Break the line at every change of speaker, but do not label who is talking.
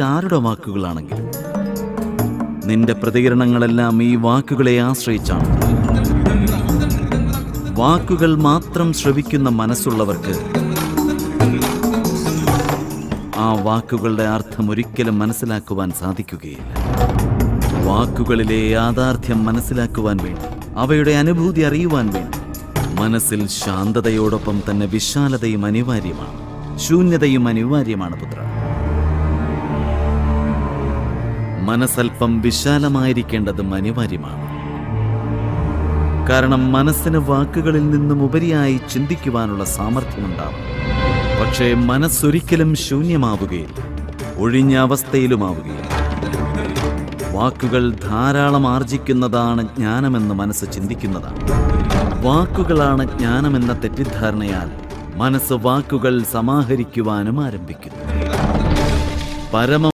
ആരുടെ വാക്കുകളാണെങ്കിലും നിന്റെ പ്രതികരണങ്ങളെല്ലാം ഈ വാക്കുകളെ ആശ്രയിച്ചാണ്. വാക്കുകൾ മാത്രം ശ്രവിക്കുന്ന മനസ്സുള്ളവർക്ക് ആ വാക്കുകളുടെ അർത്ഥം ഒരിക്കലും മനസ്സിലാക്കുവാൻ സാധിക്കുകയില്ല. വാക്കുകളിലെ യാഥാർത്ഥ്യം മനസ്സിലാക്കുവാൻ വേണ്ടി, അവയുടെ അനുഭൂതി അറിയുവാൻ വേണ്ടി മനസ്സിൽ ശാന്തതയോടൊപ്പം തന്നെ വിശാലതയും അനിവാര്യമാണ്, ശൂന്യതയും അനിവാര്യമാണ് പുത്ര. മനസ്സൽപ്പം വിശാലമായിരിക്കേണ്ടതും അനിവാര്യമാണ്. കാരണം മനസ്സിന് വാക്കുകളിൽ നിന്നും ഉപരിയായി ചിന്തിക്കുവാനുള്ള സാമർഥ്യമുണ്ടാവും. പക്ഷേ മനസ്സൊരിക്കലും ശൂന്യമാവുകയില്ല, ഒഴിഞ്ഞ അവസ്ഥയിലുമാവുകയില്ല. വാക്കുകൾ ധാരാളം ആർജിക്കുന്നതാണ് ജ്ഞാനമെന്ന് മനസ്സ് ചിന്തിക്കുന്നതാണ്. വാക്കുകളാണ് ജ്ഞാനമെന്ന തെറ്റിദ്ധാരണയാൽ മനസ്സ് വാക്കുകൾ സമാഹരിക്കുവാനും ആരംഭിക്കുന്നു. പരമ